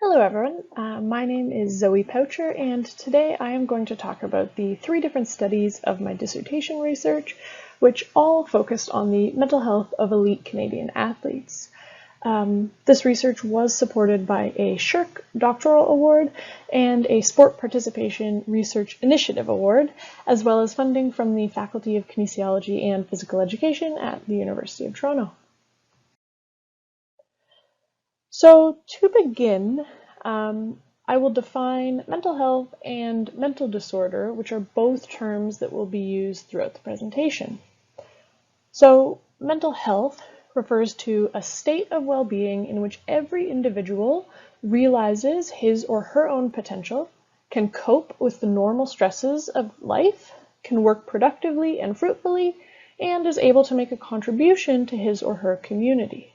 Hello everyone, my name is Zoe Poucher, and today I am going to talk about the 3 different studies of my dissertation research, which all focused on the mental health of elite Canadian athletes. This research was supported by a SSHRC Doctoral Award and a Sport Participation Research Initiative Award, as well as funding from the Faculty of Kinesiology and Physical Education at the University of Toronto. So to begin, I will define mental health and mental disorder, which are both terms that will be used throughout the presentation. So mental health refers to a state of well-being in which every individual realizes his or her own potential, can cope with the normal stresses of life, can work productively and fruitfully, and is able to make a contribution to his or her community.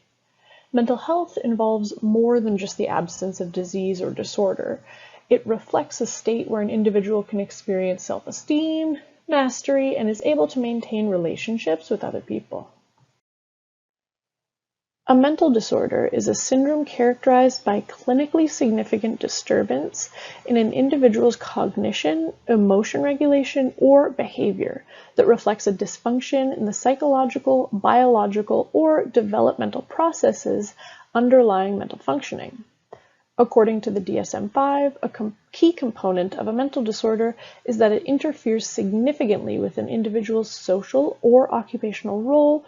Mental health involves more than just the absence of disease or disorder. It reflects a state where an individual can experience self-esteem, mastery, and is able to maintain relationships with other people. A mental disorder is a syndrome characterized by clinically significant disturbance in an individual's cognition, emotion regulation, or behavior that reflects a dysfunction in the psychological, biological, or developmental processes underlying mental functioning. According to the DSM-5, a key component of a mental disorder is that it interferes significantly with an individual's social or occupational role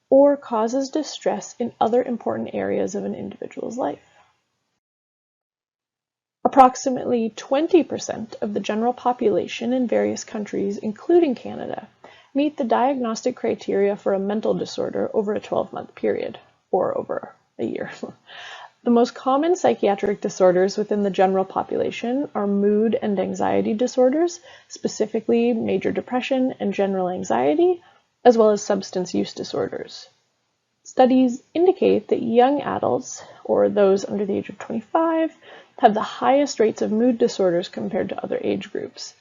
or causes distress in other important areas of an individual's life. Approximately 20% of the general population in various countries, including Canada, meet the diagnostic criteria for a mental disorder over a 12-month period, or over a year. The most common psychiatric disorders within the general population are mood and anxiety disorders, specifically major depression and general anxiety, as well as substance use disorders. Studies indicate that young adults, or those under the age of 25, have the highest rates of mood disorders compared to other age groups.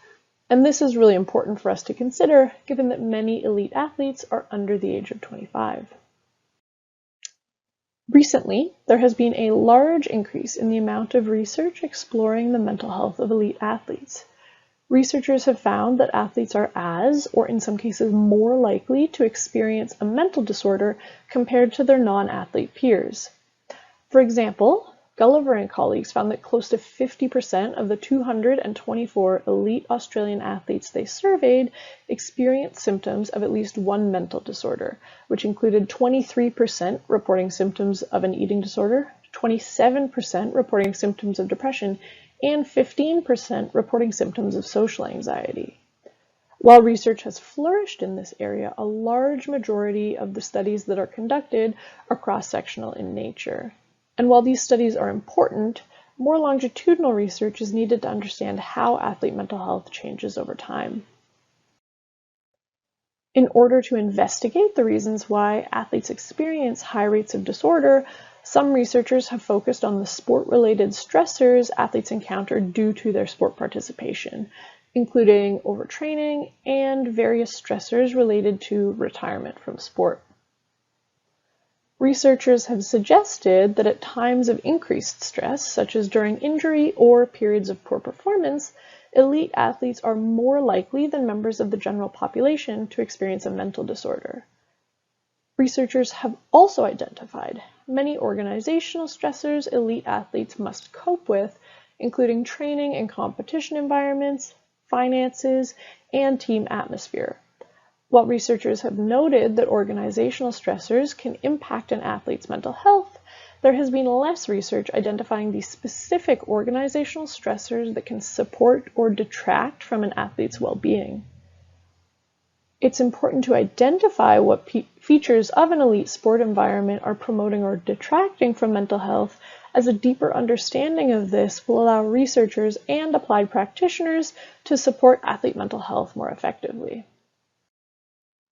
And this is really important for us to consider, given that many elite athletes are under the age of 25. Recently, there has been a large increase in the amount of research exploring the mental health of elite athletes. Researchers have found that athletes are as, or in some cases more likely to experience a mental disorder compared to their non-athlete peers. For example, Gulliver and colleagues found that close to 50% of the 224 elite Australian athletes they surveyed experienced symptoms of at least one mental disorder, which included 23% reporting symptoms of an eating disorder, 27% reporting symptoms of depression, and 15% reporting symptoms of social anxiety. While research has flourished in this area, a large majority of the studies that are conducted are cross-sectional in nature. And while these studies are important, more longitudinal research is needed to understand how athlete mental health changes over time. In order to investigate the reasons why athletes experience high rates of disorder, some researchers have focused on the sport-related stressors athletes encounter due to their sport participation, including overtraining and various stressors related to retirement from sport. Researchers have suggested that at times of increased stress, such as during injury or periods of poor performance, elite athletes are more likely than members of the general population to experience a mental disorder. Researchers have also identified many organizational stressors elite athletes must cope with, including training and competition environments, finances, and team atmosphere. While researchers have noted that organizational stressors can impact an athlete's mental health, there has been less research identifying the specific organizational stressors that can support or detract from an athlete's well-being. It's important to identify what features of an elite sport environment are promoting or detracting from mental health, as a deeper understanding of this will allow researchers and applied practitioners to support athlete mental health more effectively.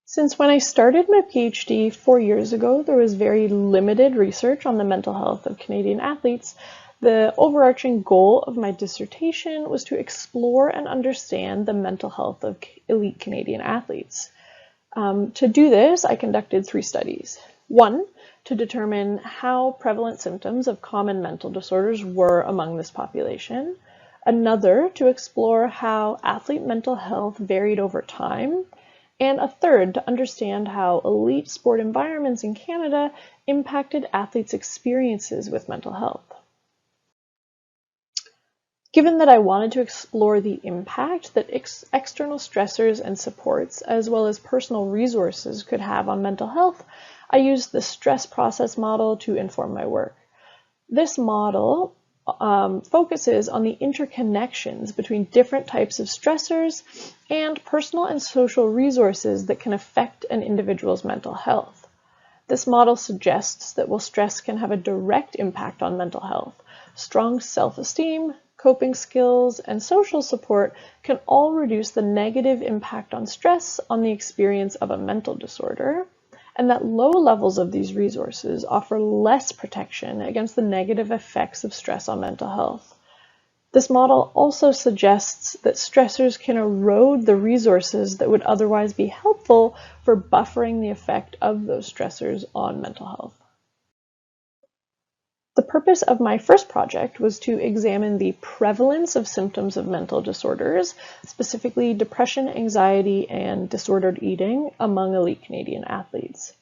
Since when I started my PhD 4 years ago, there was very limited research on the mental health of Canadian athletes. The overarching goal of my dissertation was to explore and understand the mental health of elite Canadian athletes. To do this, I conducted 3 studies. One, to determine how prevalent symptoms of common mental disorders were among this population. Another, to explore how athlete mental health varied over time. And a third, to understand how elite sport environments in Canada impacted athletes' experiences with mental health. Given that I wanted to explore the impact that external stressors and supports, as well as personal resources, could have on mental health, I used the stress process model to inform my work. This model focuses on the interconnections between different types of stressors and personal and social resources that can affect an individual's mental health. This model suggests that while stress can have a direct impact on mental health, strong self-esteem, coping skills, and social support can all reduce the negative impact on stress on the experience of a mental disorder, and that low levels of these resources offer less protection against the negative effects of stress on mental health. This model also suggests that stressors can erode the resources that would otherwise be helpful for buffering the effect of those stressors on mental health. The purpose of my first project was to examine the prevalence of symptoms of mental disorders, specifically depression, anxiety, and disordered eating among elite Canadian athletes.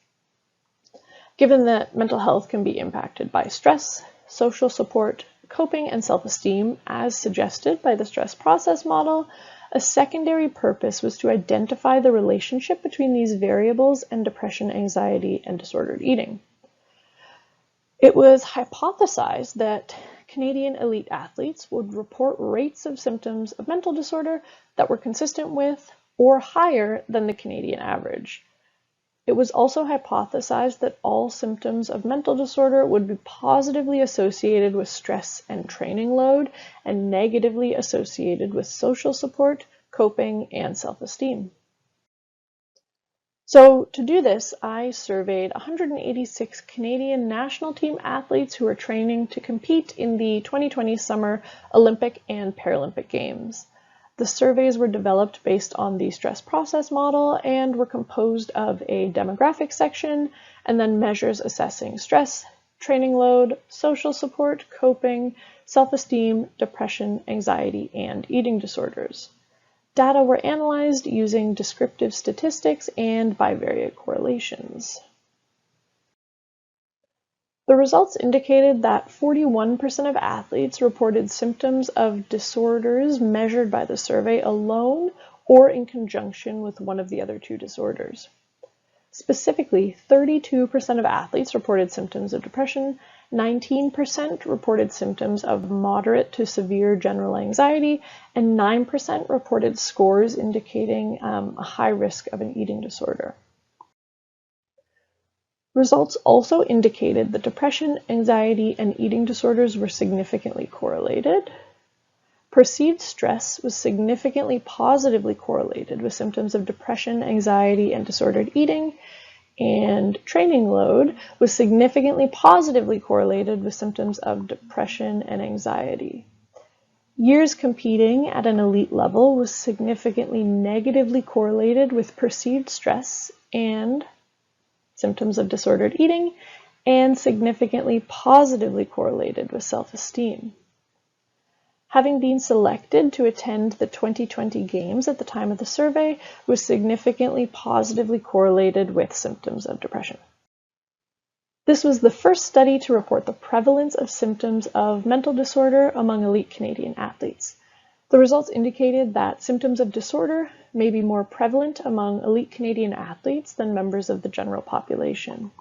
Given that mental health can be impacted by stress, social support, coping, and self-esteem, as suggested by the stress process model, a secondary purpose was to identify the relationship between these variables and depression, anxiety, and disordered eating. It was hypothesized that Canadian elite athletes would report rates of symptoms of mental disorder that were consistent with or higher than the Canadian average. It was also hypothesized that all symptoms of mental disorder would be positively associated with stress and training load and negatively associated with social support, coping, and self-esteem. So to do this, I surveyed 186 Canadian national team athletes who were training to compete in the 2020 Summer Olympic and Paralympic Games. The surveys were developed based on the stress process model and were composed of a demographic section and then measures assessing stress, training load, social support, coping, self-esteem, depression, anxiety, and eating disorders. Data were analyzed using descriptive statistics and bivariate correlations. The results indicated that 41% of athletes reported symptoms of disorders measured by the survey alone or in conjunction with one of the other two disorders. Specifically, 32% of athletes reported symptoms of depression, 19% reported symptoms of moderate to severe general anxiety, and 9% reported scores indicating a high risk of an eating disorder. Results also indicated that depression, anxiety, and eating disorders were significantly correlated. Perceived stress was significantly positively correlated with symptoms of depression, anxiety, and disordered eating, and training load was significantly positively correlated with symptoms of depression and anxiety. Years competing at an elite level was significantly negatively correlated with perceived stress and symptoms of disordered eating, and significantly positively correlated with self-esteem. Having been selected to attend the 2020 Games at the time of the survey was significantly positively correlated with symptoms of depression. This was the first study to report the prevalence of symptoms of mental disorder among elite Canadian athletes. The results indicated that symptoms of disorder may be more prevalent among elite Canadian athletes than members of the general population.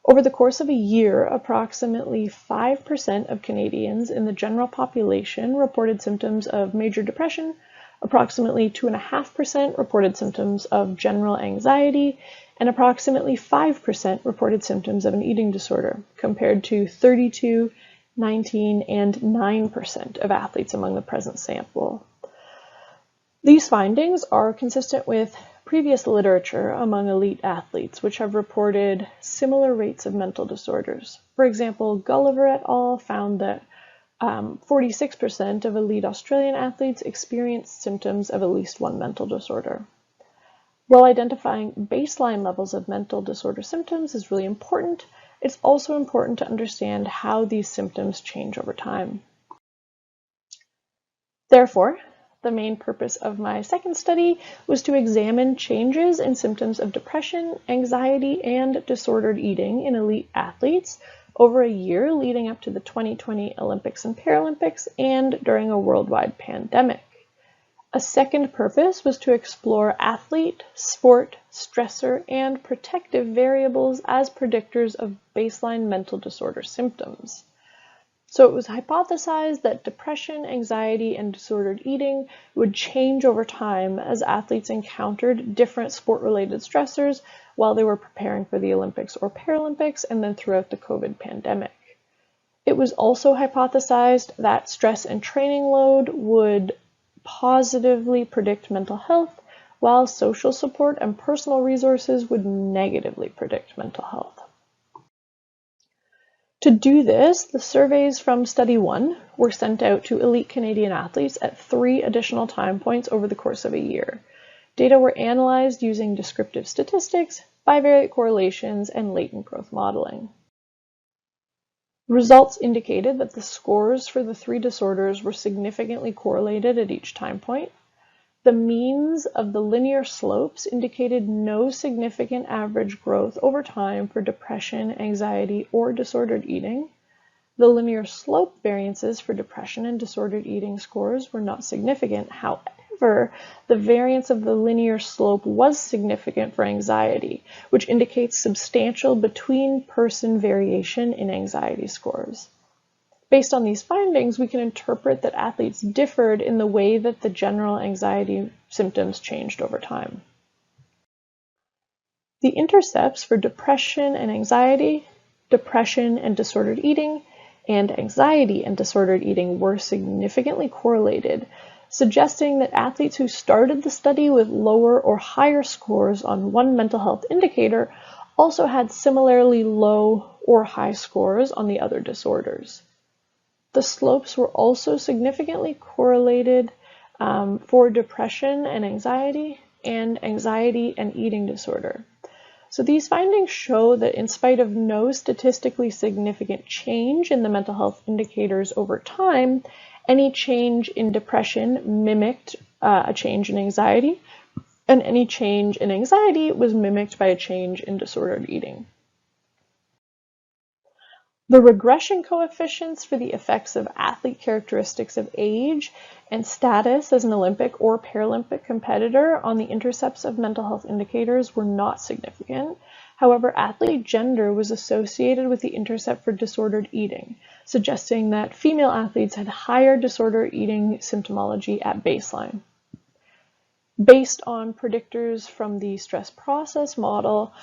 Over the course of a year, approximately 5% of Canadians in the general population reported symptoms of major depression, approximately 2.5% reported symptoms of general anxiety, and approximately 5% reported symptoms of an eating disorder, compared to 32%, 19%, and 9% of athletes among the present sample. These findings are consistent with previous literature among elite athletes, which have reported similar rates of mental disorders. For example, Gulliver et al. Found that 46% of elite Australian athletes experienced symptoms of at least one mental disorder. While identifying baseline levels of mental disorder symptoms is really important, it's also important to understand how these symptoms change over time. Therefore, the main purpose of my second study was to examine changes in symptoms of depression, anxiety, and disordered eating in elite athletes over a year leading up to the 2020 Olympics and Paralympics and during a worldwide pandemic. A second purpose was to explore athlete, sport, stressor, and protective variables as predictors of baseline mental disorder symptoms. So it was hypothesized that depression, anxiety, and disordered eating would change over time as athletes encountered different sport-related stressors while they were preparing for the Olympics or Paralympics and then throughout the COVID pandemic. It was also hypothesized that stress and training load would positively predict mental health, while social support and personal resources would negatively predict mental health. To do this, the surveys from Study 1 were sent out to elite Canadian athletes at 3 additional time points over the course of a year. Data were analyzed using descriptive statistics, bivariate correlations, and latent growth modeling. Results indicated that the scores for the 3 disorders were significantly correlated at each time point. The means of the linear slopes indicated no significant average growth over time for depression, anxiety, or disordered eating. The linear slope variances for depression and disordered eating scores were not significant. However, the variance of the linear slope was significant for anxiety, which indicates substantial between-person variation in anxiety scores. Based on these findings, we can interpret that athletes differed in the way that the general anxiety symptoms changed over time. The intercepts for depression and anxiety, depression and disordered eating, and anxiety and disordered eating were significantly correlated, suggesting that athletes who started the study with lower or higher scores on one mental health indicator also had similarly low or high scores on the other disorders. The slopes were also significantly correlated for depression and anxiety and eating disorder. So these findings show that in spite of no statistically significant change in the mental health indicators over time, any change in depression mimicked a change in anxiety, and any change in anxiety was mimicked by a change in disordered eating. The regression coefficients for the effects of athlete characteristics of age and status as an Olympic or Paralympic competitor on the intercepts of mental health indicators were not significant. However, athlete gender was associated with the intercept for disordered eating, suggesting that female athletes had higher disordered eating symptomology at baseline. Based on predictors from the stress process model,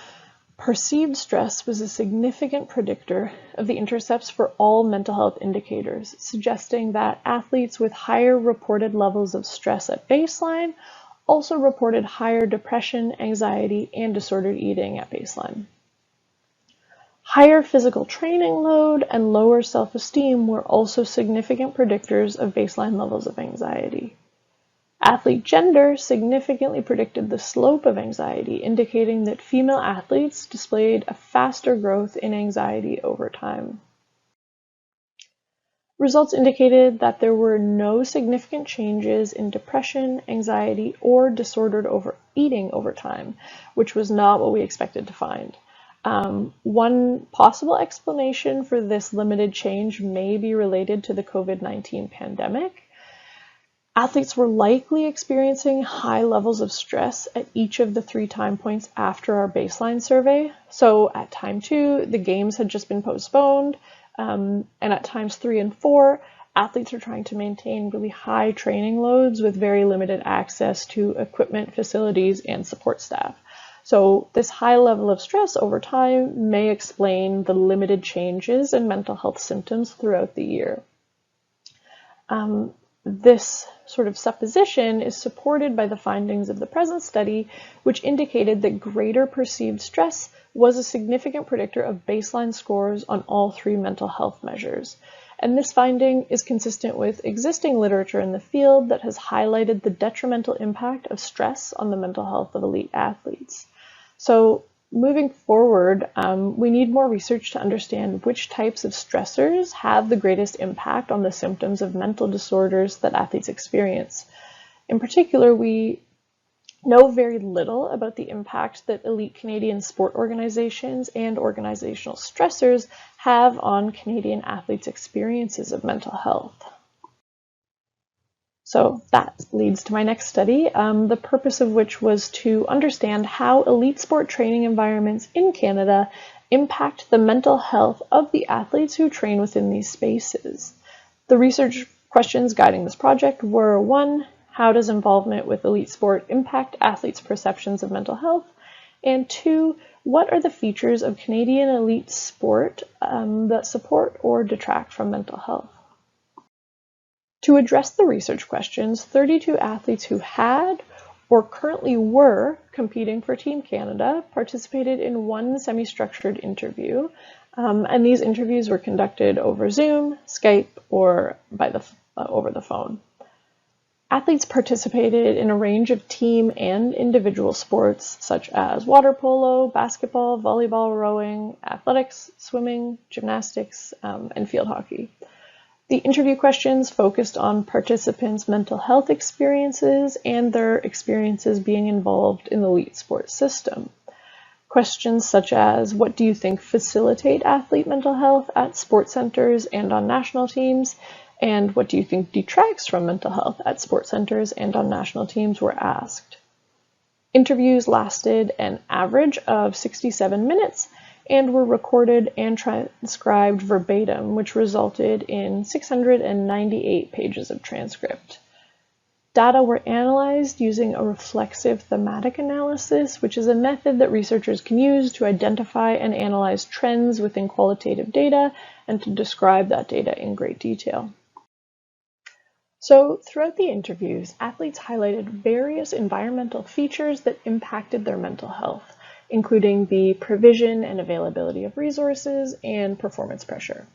perceived stress was a significant predictor of the intercepts for all mental health indicators, suggesting that athletes with higher reported levels of stress at baseline also reported higher depression, anxiety, and disordered eating at baseline. Higher physical training load and lower self-esteem were also significant predictors of baseline levels of anxiety. Athlete gender significantly predicted the slope of anxiety, indicating that female athletes displayed a faster growth in anxiety over time. Results indicated that there were no significant changes in depression, anxiety, or disordered eating over time, which was not what we expected to find. One possible explanation for this limited change may be related to the COVID-19 pandemic. Athletes were likely experiencing high levels of stress at each of the 3 time points after our baseline survey. So at time 2, the games had just been postponed, and at times 3 and 4, athletes are trying to maintain really high training loads with very limited access to equipment, facilities, and support staff. So this high level of stress over time may explain the limited changes in mental health symptoms throughout the year. This sort of supposition is supported by the findings of the present study, which indicated that greater perceived stress was a significant predictor of baseline scores on all 3 mental health measures. And this finding is consistent with existing literature in the field that has highlighted the detrimental impact of stress on the mental health of elite athletes. So moving forward, we need more research to understand which types of stressors have the greatest impact on the symptoms of mental disorders that athletes experience. In particular, we know very little about the impact that elite Canadian sport organizations and organizational stressors have on Canadian athletes' experiences of mental health. So that leads to my next study, the purpose of which was to understand how elite sport training environments in Canada impact the mental health of the athletes who train within these spaces. The research questions guiding this project were: 1, how does involvement with elite sport impact athletes' perceptions of mental health? And 2, what are the features of Canadian elite sport that support or detract from mental health? To address the research questions, 32 athletes who had or currently were competing for Team Canada participated in one semi-structured interview, and these interviews were conducted over Zoom, Skype, or over the phone. Athletes participated in a range of team and individual sports such as water polo, basketball, volleyball, rowing, athletics, swimming, gymnastics, and field hockey. The interview questions focused on participants' mental health experiences and their experiences being involved in the elite sports system. Questions such as, what do you think facilitate athlete mental health at sports centers and on national teams? And what do you think detracts from mental health at sports centers and on national teams were asked. Interviews lasted an average of 67 minutes and were recorded and transcribed verbatim, which resulted in 698 pages of transcript. Data were analyzed using a reflexive thematic analysis, which is a method that researchers can use to identify and analyze trends within qualitative data and to describe that data in great detail. So throughout the interviews, athletes highlighted various environmental features that impacted their mental health, including the provision and availability of resources and performance pressure.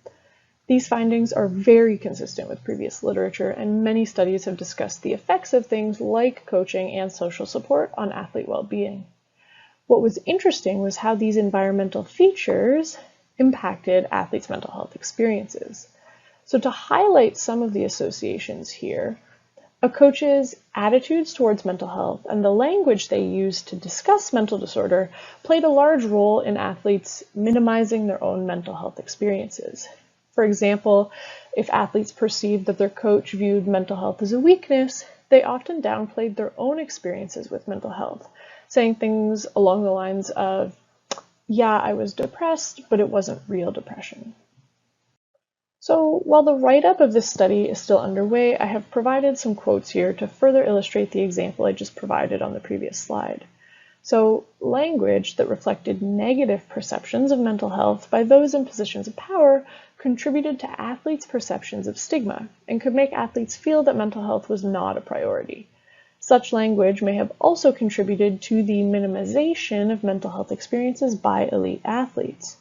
These findings are very consistent with previous literature, and many studies have discussed the effects of things like coaching and social support on athlete well-being. What was interesting was how these environmental features impacted athletes' mental health experiences. So to highlight some of the associations here, a coach's attitudes towards mental health and the language they used to discuss mental disorder played a large role in athletes minimizing their own mental health experiences. For example, if athletes perceived that their coach viewed mental health as a weakness, they often downplayed their own experiences with mental health, saying things along the lines of, yeah, I was depressed, but it wasn't real depression. So while the write-up of this study is still underway, I have provided some quotes here to further illustrate the example I just provided on the previous slide. So language that reflected negative perceptions of mental health by those in positions of power contributed to athletes' perceptions of stigma and could make athletes feel that mental health was not a priority. Such language may have also contributed to the minimization of mental health experiences by elite athletes.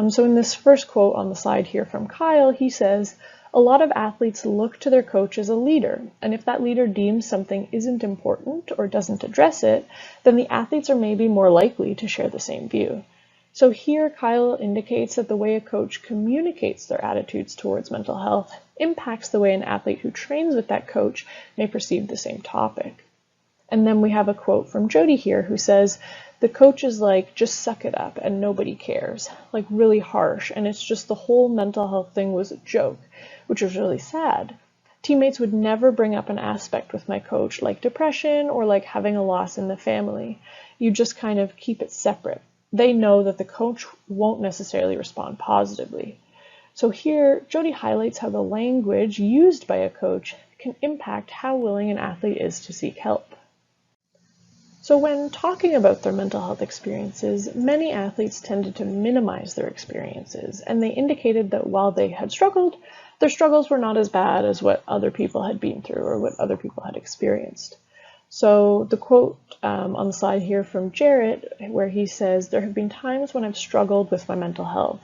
So in this first quote on the slide here from Kyle, he says, a lot of athletes look to their coach as a leader, and if that leader deems something isn't important or doesn't address it, then the athletes are maybe more likely to share the same view. So here Kyle indicates that the way a coach communicates their attitudes towards mental health impacts the way an athlete who trains with that coach may perceive the same topic. And then we have a quote from Jody here who says, the coach is like, just suck it up and nobody cares, like really harsh, and it's just the whole mental health thing was a joke, which was really sad. Teammates would never bring up an aspect with my coach like depression or like having a loss in the family. You just kind of keep it separate. They know that the coach won't necessarily respond positively. So here, Jody highlights how the language used by a coach can impact how willing an athlete is to seek help. So when talking about their mental health experiences, many athletes tended to minimize their experiences, and they indicated that while they had struggled, their struggles were not as bad as what other people had been through or what other people had experienced. So the quote on the slide here from Jarrett, where he says, there have been times when I've struggled with my mental health.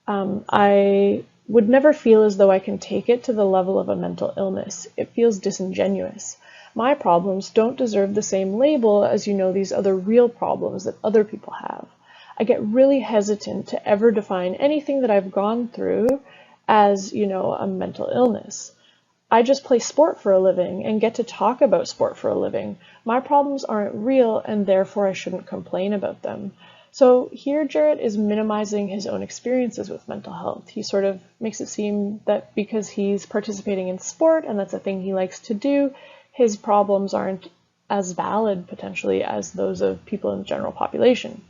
I would never feel as though I can take it to the level of a mental illness. It feels disingenuous. My problems don't deserve the same label as, these other real problems that other people have. I get really hesitant to ever define anything that I've gone through as, a mental illness. I just play sport for a living and get to talk about sport for a living. My problems aren't real, and therefore I shouldn't complain about them. So here Jarrett is minimizing his own experiences with mental health. He sort of makes it seem that because he's participating in sport and that's a thing he likes to do, his problems aren't as valid potentially as those of people in the general population.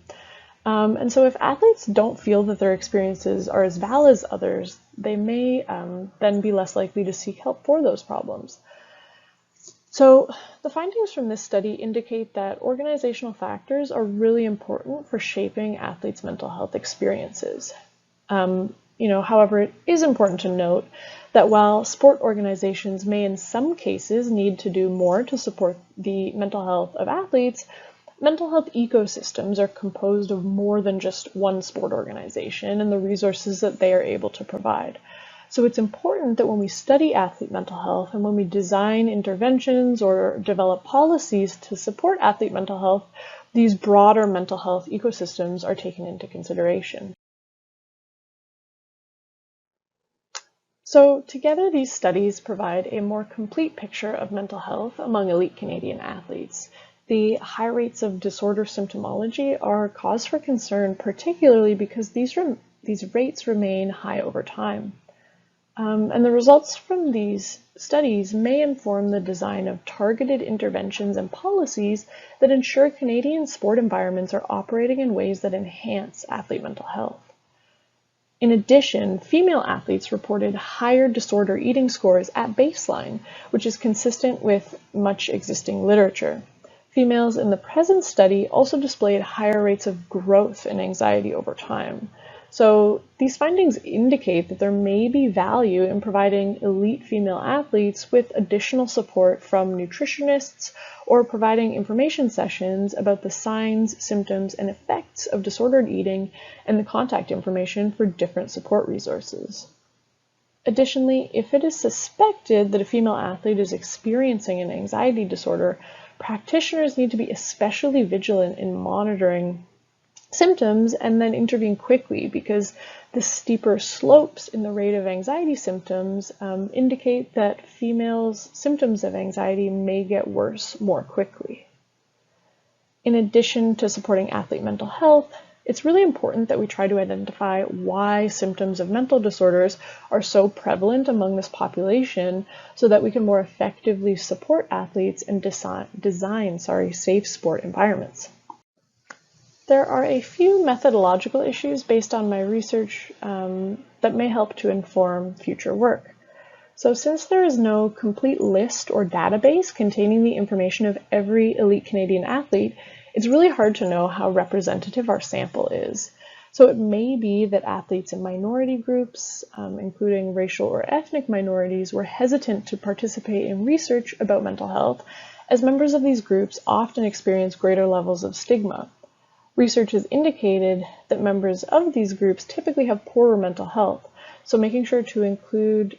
And so if athletes don't feel that their experiences are as valid as others, they may then be less likely to seek help for those problems. So the findings from this study indicate that organizational factors are really important for shaping athletes' mental health experiences. However, it is important to note that while sport organizations may in some cases need to do more to support the mental health of athletes, mental health ecosystems are composed of more than just one sport organization and the resources that they are able to provide. So it's important that when we study athlete mental health and when we design interventions or develop policies to support athlete mental health, these broader mental health ecosystems are taken into consideration. So together, these studies provide a more complete picture of mental health among elite Canadian athletes. The high rates of disorder symptomology are cause for concern, particularly because these rates remain high over time. And the results from these studies may inform the design of targeted interventions and policies that ensure Canadian sport environments are operating in ways that enhance athlete mental health. In addition, female athletes reported higher disorder eating scores at baseline, which is consistent with much existing literature. Females in the present study also displayed higher rates of growth in anxiety over time. So these findings indicate that there may be value in providing elite female athletes with additional support from nutritionists or providing information sessions about the signs, symptoms, and effects of disordered eating and the contact information for different support resources. Additionally, if it is suspected that a female athlete is experiencing an anxiety disorder, practitioners need to be especially vigilant in monitoring symptoms and then intervene quickly, because the steeper slopes in the rate of anxiety symptoms indicate that females' symptoms of anxiety may get worse more quickly. In addition to supporting athlete mental health, it's really important that we try to identify why symptoms of mental disorders are so prevalent among this population so that we can more effectively support athletes and design safe sport environments. There are a few methodological issues based on my research that may help to inform future work. So since there is no complete list or database containing the information of every elite Canadian athlete, it's really hard to know how representative our sample is. So it may be that athletes in minority groups, including racial or ethnic minorities, were hesitant to participate in research about mental health, as members of these groups often experience greater levels of stigma. Research has indicated that members of these groups typically have poorer mental health, so making sure to include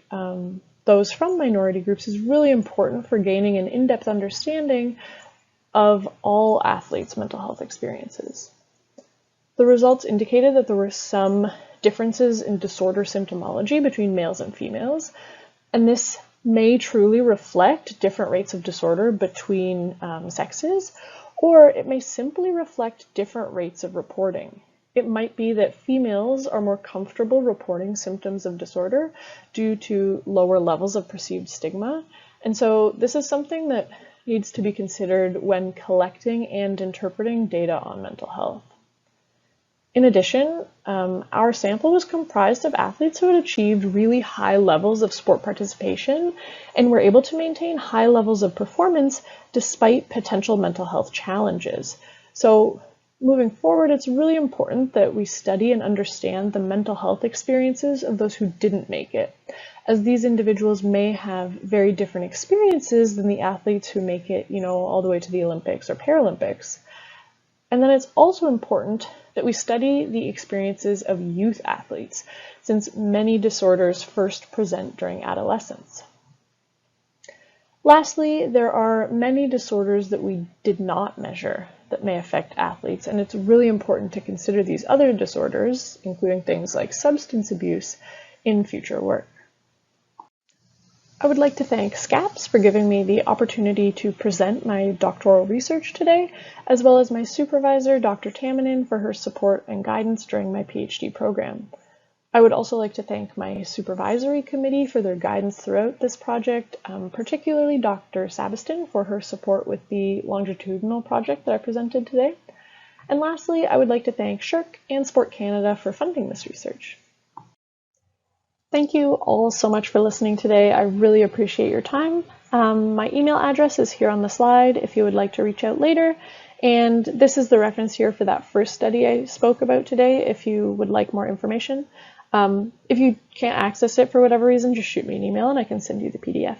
those from minority groups is really important for gaining an in-depth understanding of all athletes' mental health experiences. The results indicated that there were some differences in disorder symptomology between males and females, and this may truly reflect different rates of disorder between sexes, or it may simply reflect different rates of reporting. It might be that females are more comfortable reporting symptoms of disorder due to lower levels of perceived stigma, and so this is something that needs to be considered when collecting and interpreting data on mental health. In addition, our sample was comprised of athletes who had achieved really high levels of sport participation and were able to maintain high levels of performance despite potential mental health challenges. So moving forward, it's really important that we study and understand the mental health experiences of those who didn't make it, as these individuals may have very different experiences than the athletes who make it, all the way to the Olympics or Paralympics. And then it's also important that we study the experiences of youth athletes, since many disorders first present during adolescence. Lastly, there are many disorders that we did not measure that may affect athletes, and it's really important to consider these other disorders, including things like substance abuse, in future work. I would like to thank SCAPPS for giving me the opportunity to present my doctoral research today, as well as my supervisor, Dr. Tamminen, for her support and guidance during my PhD program. I would also like to thank my supervisory committee for their guidance throughout this project, particularly Dr. Sabiston for her support with the longitudinal project that I presented today. And lastly, I would like to thank SSHRC and Sport Canada for funding this research. Thank you all so much for listening today. I really appreciate your time. My email address is here on the slide if you would like to reach out later. And this is the reference here for that first study I spoke about today if you would like more information. If you can't access it for whatever reason, just shoot me an email and I can send you the PDF.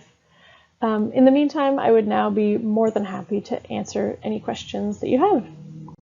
In the meantime, I would now be more than happy to answer any questions that you have.